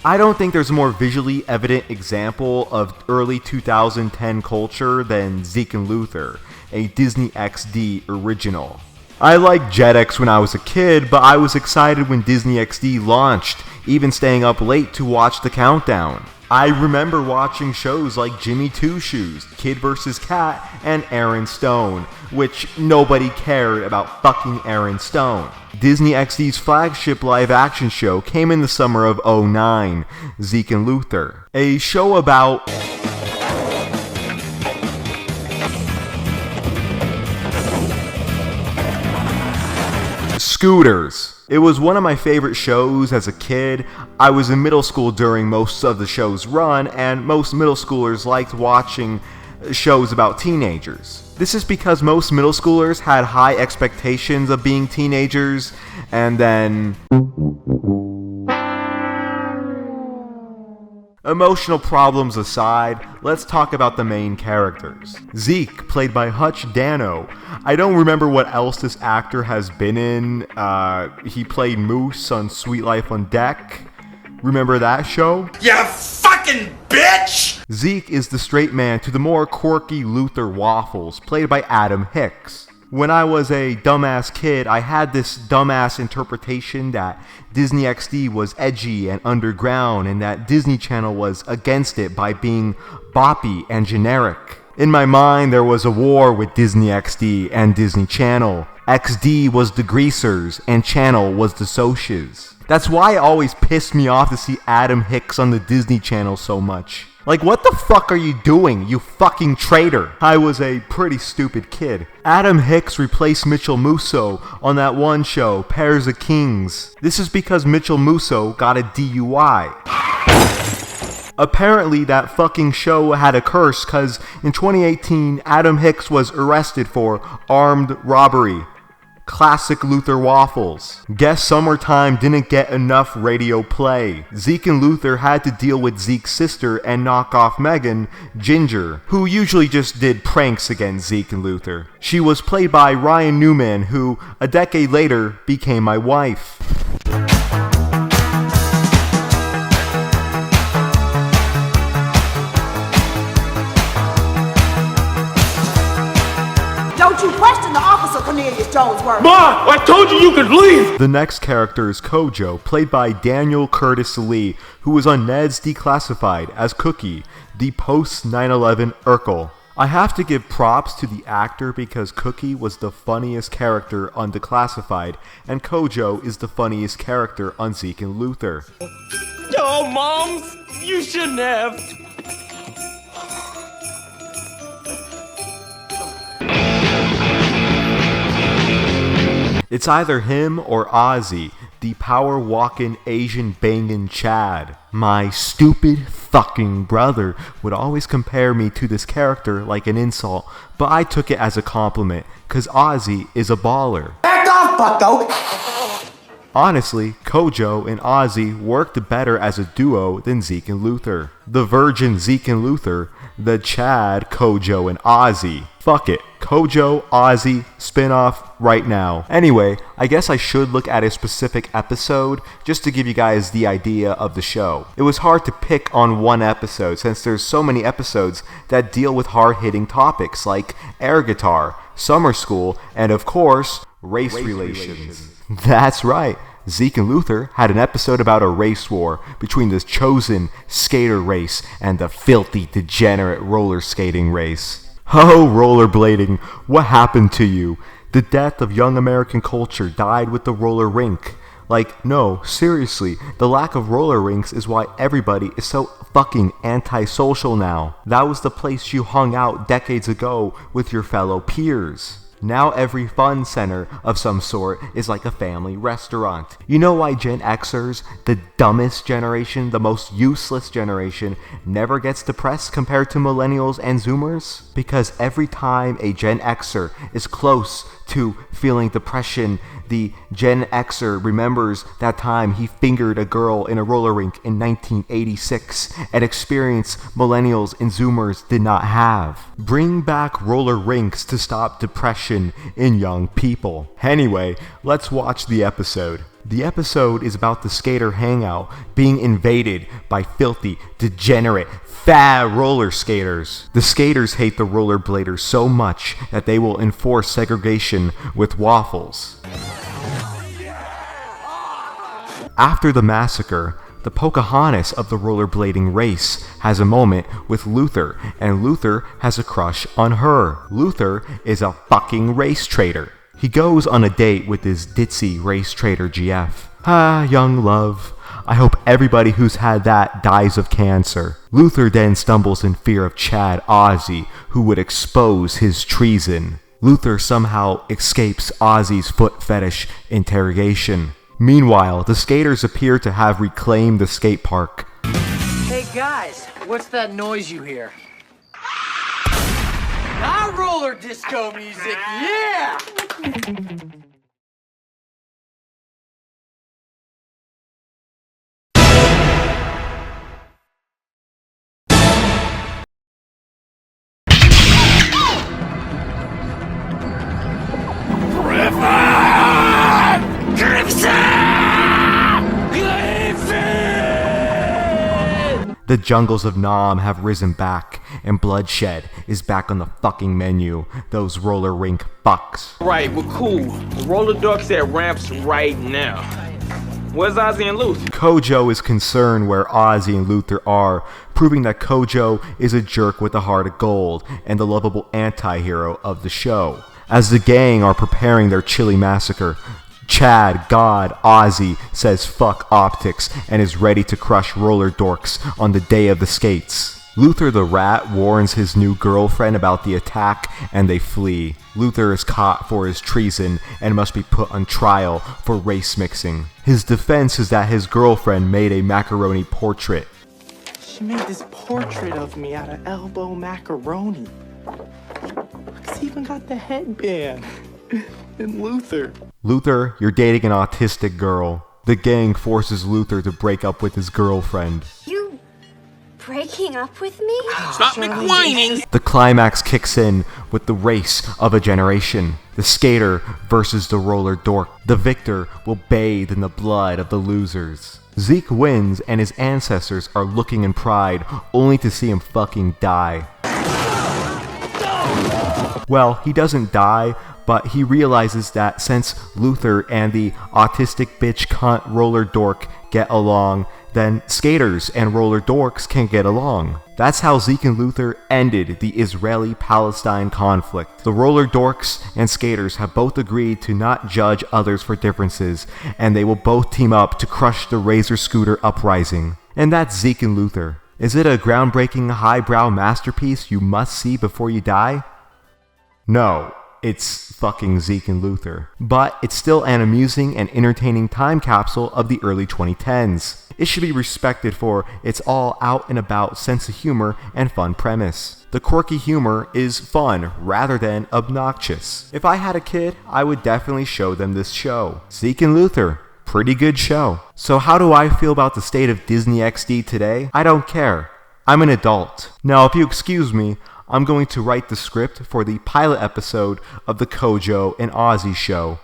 I don't think there's a more visually evident example of early 2010 culture than Zeke and Luther, a Disney XD original. I liked Jetix when I was a kid, but I was excited when Disney XD launched, even staying up late to watch the countdown. I remember watching shows like Jimmy Two Shoes, Kid vs. Cat, and Aaron Stone, which nobody cared about fucking Aaron Stone. Disney XD's flagship live-action show came in the summer of '09, Zeke and Luther, a show about scooters. It was one of my favorite shows as a kid. I was in middle school during most of the show's run, and most middle schoolers liked watching shows about teenagers. This is because most middle schoolers had high expectations of being teenagers, and then emotional problems aside, let's talk about the main characters. Zeke, played by Hutch Dano. I don't remember what else this actor has been in. He played Moose on Sweet Life on Deck. Remember that show? You fucking bitch! Zeke is the straight man to the more quirky Luther Waffles, played by Adam Hicks. When I was a dumbass kid, I had this dumbass interpretation that Disney XD was edgy and underground and that Disney Channel was against it by being boppy and generic. In my mind, there was a war with Disney XD and Disney Channel. XD was the greasers and Channel was the socias. That's why it always pissed me off to see Adam Hicks on the Disney Channel so much. Like, what the fuck are you doing, you fucking traitor? I was a pretty stupid kid. Adam Hicks replaced Mitchell Musso on that one show, Pairs of Kings. This is because Mitchell Musso got a DUI. Apparently, that fucking show had a curse, cause in 2018, Adam Hicks was arrested for armed robbery. Classic Luther Waffles. Guess Summertime didn't get enough radio play. Zeke and Luther had to deal with Zeke's sister and knockoff Megan, Ginger, who usually just did pranks against Zeke and Luther. She was played by Ryan Newman, who, a decade later, became my wife. Don't you question the officer, Cornelius Jonesworth. Marc, I told you could leave! The next character is Kojo, played by Daniel Curtis Lee, who was on Ned's Declassified as Cookie, the post-9/11 Urkel. I have to give props to the actor because Cookie was the funniest character on Declassified, and Kojo is the funniest character on Zeke and Luther. Oh, Moms, you shouldn't have. It's either him or Ozzy, the power-walking Asian banging Chad. My stupid fucking brother would always compare me to this character like an insult, but I took it as a compliment, cause Ozzy is a baller. Back off, bucko! Honestly, Kojo and Ozzy worked better as a duo than Zeke and Luther. The virgin Zeke and Luther, the Chad, Kojo, and Ozzy. Fuck it. Kojo, Ozzy, spin-off right now. Anyway, I guess I should look at a specific episode just to give you guys the idea of the show. It was hard to pick on one episode since there's so many episodes that deal with hard-hitting topics like air guitar, summer school, and of course, race relations. That's right. Zeke and Luther had an episode about a race war between the chosen skater race and the filthy, degenerate roller skating race. Oh, rollerblading, what happened to you? The death of young American culture died with the roller rink. Like, no, seriously, the lack of roller rinks is why everybody is so fucking antisocial now. That was the place you hung out decades ago with your fellow peers. Now every fun center of some sort is like a family restaurant. You know why Gen Xers, the dumbest generation, the most useless generation, never gets depressed compared to millennials and Zoomers? Because every time a Gen Xer is close to feeling depression, the Gen Xer remembers that time he fingered a girl in a roller rink in 1986, an experience millennials and Zoomers did not have. Bring back roller rinks to stop depression in young people. Anyway, let's watch the episode. The episode is about the skater hangout being invaded by filthy, degenerate, fat roller skaters. The skaters hate the rollerbladers so much that they will enforce segregation with waffles. After the massacre, the Pocahontas of the rollerblading race has a moment with Luther, and Luther has a crush on her. Luther is a fucking race traitor. He goes on a date with his ditzy race traitor GF. Ah, young love. I hope everybody who's had that dies of cancer. Luther then stumbles in fear of Chad Ozzy, who would expose his treason. Luther somehow escapes Ozzy's foot fetish interrogation. Meanwhile, the skaters appear to have reclaimed the skate park. Hey guys, what's that noise you hear? Not roller disco music, yeah! The jungles of Nam have risen back, and bloodshed is back on the fucking menu. Those roller rink fucks. Right, we're cool. The roller dorks at ramps right now. Where's Ozzy and Luther? Kojo is concerned where Ozzy and Luther are, proving that Kojo is a jerk with a heart of gold and the lovable anti-hero of the show. As the gang are preparing their chilly massacre, Chad, God, Ozzy says fuck optics and is ready to crush roller dorks on the day of the skates. Luther the rat warns his new girlfriend about the attack and they flee. Luther is caught for his treason and must be put on trial for race mixing. His defense is that his girlfriend made a macaroni portrait. She made this portrait of me out of elbow macaroni. It's even got the headband. And Luther. Luther, you're dating an autistic girl. The gang forces Luther to break up with his girlfriend. You breaking up with me? Stop McWhining! The climax kicks in with the race of a generation. The skater versus the roller dork. The victor will bathe in the blood of the losers. Zeke wins and his ancestors are looking in pride only to see him fucking die. Well, he doesn't die, but he realizes that since Luther and the autistic bitch cunt roller dork get along, then skaters and roller dorks can get along. That's how Zeke and Luther ended the Israeli-Palestine conflict. The roller dorks and skaters have both agreed to not judge others for differences, and they will both team up to crush the Razor Scooter uprising. And that's Zeke and Luther. Is it a groundbreaking, highbrow masterpiece you must see before you die? No. It's fucking Zeke and Luther. But it's still an amusing and entertaining time capsule of the early 2010s. It should be respected for its all out and about sense of humor and fun premise. The quirky humor is fun rather than obnoxious. If I had a kid, I would definitely show them this show. Zeke and Luther, pretty good show. So how do I feel about the state of Disney XD today? I don't care. I'm an adult. Now if you excuse me, I'm going to write the script for the pilot episode of the Kojo and Ozzy show.